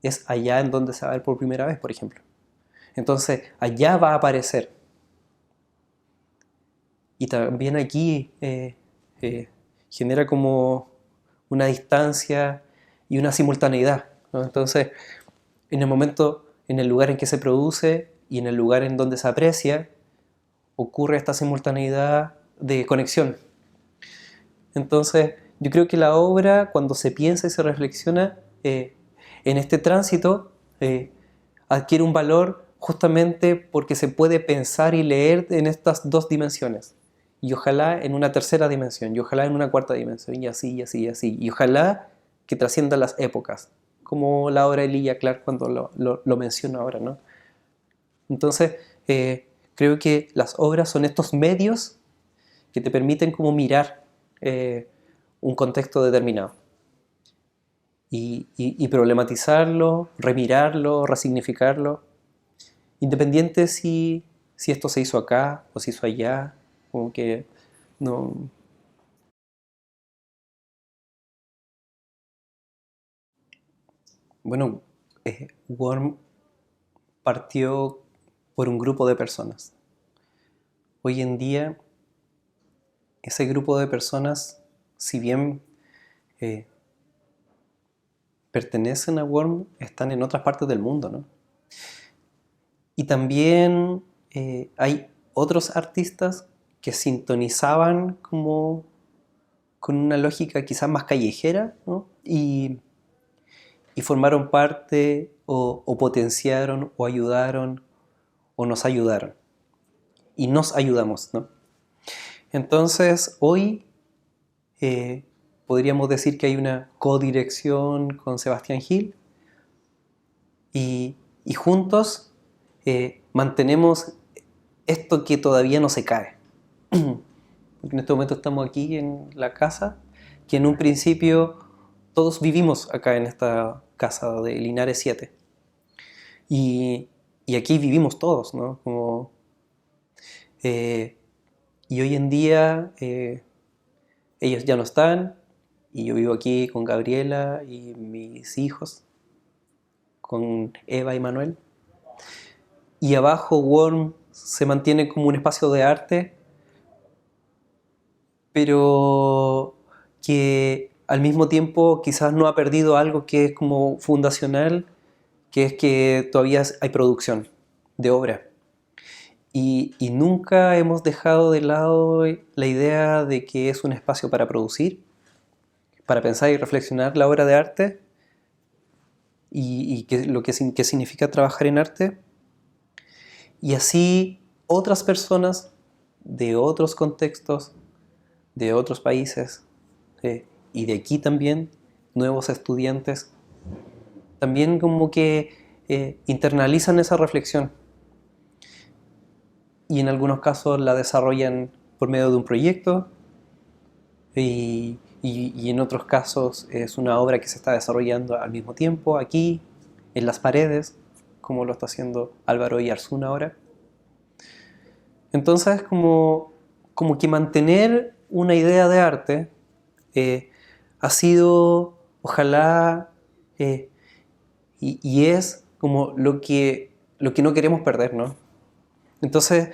es allá en donde se va a ver por primera vez, por ejemplo. Entonces, allá va a aparecer. Y también aquí genera como una distancia y una simultaneidad, ¿no? Entonces, en el momento, en el lugar en que se produce y en el lugar en donde se aprecia, ocurre esta simultaneidad de conexión. Entonces, yo creo que la obra, cuando se piensa y se reflexiona en este tránsito, adquiere un valor justamente porque se puede pensar y leer en estas dos dimensiones. Y ojalá en una tercera dimensión, y ojalá en una cuarta dimensión, y así, y así, y así. Y ojalá que trascienda las épocas, como la obra de Emilia Clarke cuando lo menciona ahora, ¿no? Entonces, creo que las obras son estos medios que te permiten como mirar un contexto determinado y problematizarlo, remirarlo, resignificarlo, independiente si esto se hizo acá o se hizo allá, como que no. Bueno, Worm partió por un grupo de personas. Hoy en día, ese grupo de personas, si bien eh, pertenecen a Worm, están en otras partes del mundo, ¿no? Y también hay otros artistas que sintonizaban como con una lógica quizás más callejera, ¿no? Y formaron parte o potenciaron o ayudaron o nos ayudaron. Y nos ayudamos, ¿no? Entonces, hoy eh, podríamos decir que hay una codirección con Sebastián Gil y juntos mantenemos esto que todavía no se cae. Porque en este momento estamos aquí en la casa, que en un principio todos vivimos acá en esta casa de Linares 7. Y, y aquí vivimos todos, ¿no? Como, eh, y hoy en día ellos ya no están, y yo vivo aquí con Gabriela y mis hijos, con Eva y Manuel. Y abajo Worm se mantiene como un espacio de arte, pero que al mismo tiempo quizás no ha perdido algo que es como fundacional, que es que todavía hay producción de obra. Y nunca hemos dejado de lado la idea de que es un espacio para producir, para pensar y reflexionar la obra de arte y que significa trabajar en arte. Y así otras personas de otros contextos, de otros países y de aquí también, nuevos estudiantes, también como que internalizan esa reflexión y en algunos casos la desarrollan por medio de un proyecto y en otros casos es una obra que se está desarrollando al mismo tiempo aquí, en las paredes, como lo está haciendo Álvaro Yarzún ahora. Entonces, como que mantener una idea de arte ha sido, ojalá, y es como lo que no queremos perder, ¿no? Entonces,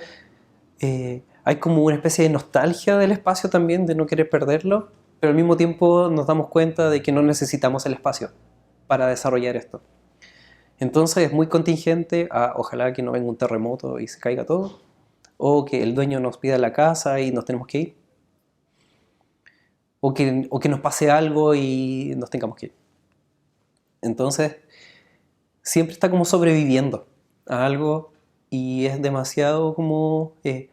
hay como una especie de nostalgia del espacio también, de no querer perderlo, pero al mismo tiempo nos damos cuenta de que no necesitamos el espacio para desarrollar esto. Entonces es muy contingente a ojalá que no venga un terremoto y se caiga todo, o que el dueño nos pida la casa y nos tenemos que ir, o que nos pase algo y nos tengamos que ir. Entonces siempre está como sobreviviendo a algo y es demasiado como que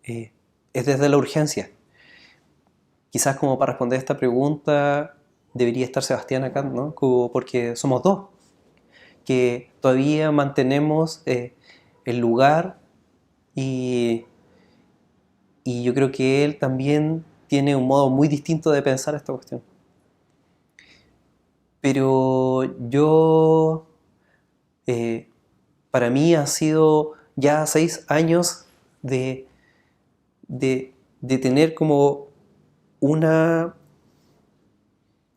es desde la urgencia. Quizás como para responder esta pregunta debería estar Sebastián acá, ¿no? Porque somos dos, que todavía mantenemos el lugar y, y yo creo que él también tiene un modo muy distinto de pensar esta cuestión. Pero yo, eh, para mí ha sido ya 6 años de, de tener como una,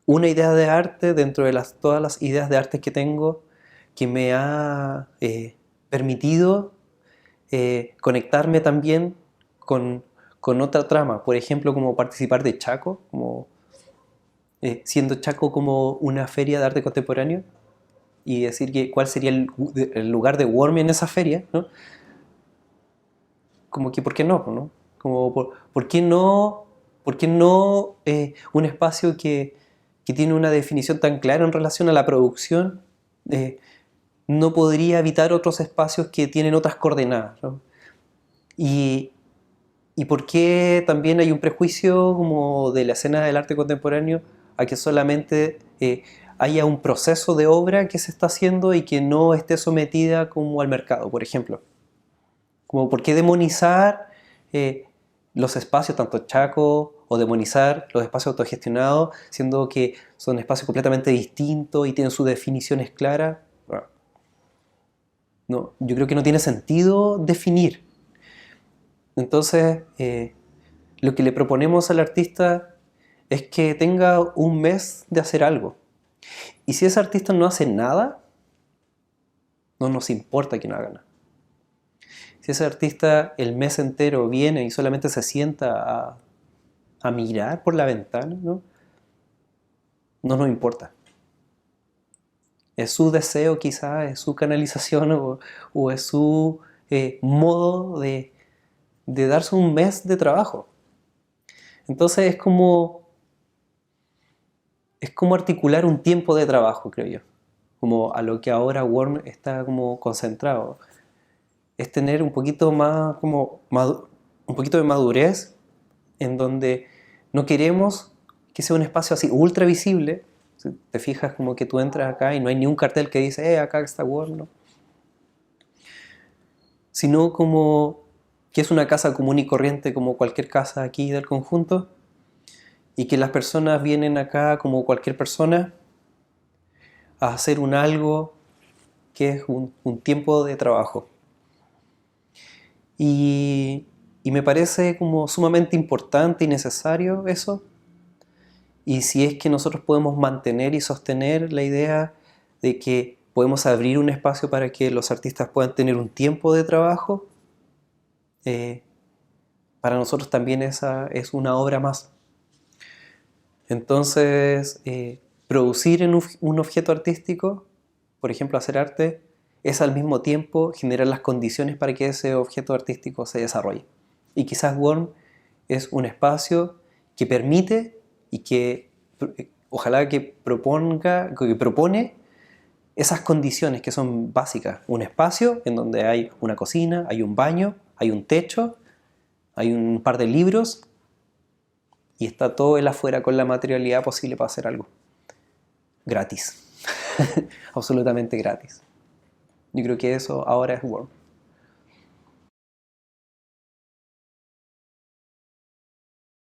una idea de arte dentro de todas las ideas de arte que tengo que me ha permitido conectarme también con otra trama, por ejemplo, como participar de Chaco, como siendo Chaco como una feria de arte contemporáneo y decir que cuál sería el lugar de Worm en esa feria, ¿no? Como que, ¿por qué no? ¿No? Como, por qué no un espacio que tiene una definición tan clara en relación a la producción no podría habitar otros espacios que tienen otras coordenadas, ¿no? Y, y por qué también hay un prejuicio como de la escena del arte contemporáneo a que solamente haya un proceso de obra que se está haciendo y que no esté sometida como al mercado, por ejemplo. Como por qué demonizar eh, los espacios, tanto Chaco, o demonizar los espacios autogestionados, siendo que son espacios completamente distintos y tienen sus definiciones claras. Bueno, no, yo creo que no tiene sentido definir. Entonces, lo que le proponemos al artista es que tenga un mes de hacer algo. Y si ese artista no hace nada, no nos importa que no haga nada. Si ese artista el mes entero viene y solamente se sienta a mirar por la ventana, ¿no? No nos importa. Es su deseo quizás, es su canalización o es su modo de darse un mes de trabajo. Entonces es como articular un tiempo de trabajo, creo yo. Como a lo que ahora Worm está como concentrado. Es tener un poquito más, como un poquito de madurez en donde no queremos que sea un espacio así ultra visible. Si te fijas como que tú entras acá y no hay ni un cartel que dice, acá está Worm, ¿no? Sino como que es una casa común y corriente como cualquier casa aquí del conjunto y que las personas vienen acá como cualquier persona a hacer un algo que es un tiempo de trabajo. Y me parece como sumamente importante y necesario eso. Y si es que nosotros podemos mantener y sostener la idea de que podemos abrir un espacio para que los artistas puedan tener un tiempo de trabajo, eh, para nosotros también esa es una obra más. Entonces, producir en un objeto artístico, por ejemplo, hacer arte, es al mismo tiempo generar las condiciones para que ese objeto artístico se desarrolle. Y quizás Worm es un espacio que permite y que ojalá que propone esas condiciones que son básicas. Un espacio en donde hay una cocina, hay un baño, hay un techo, hay un par de libros y está todo el afuera con la materialidad posible para hacer algo. Gratis. Absolutamente gratis. Yo creo que eso ahora es Worm.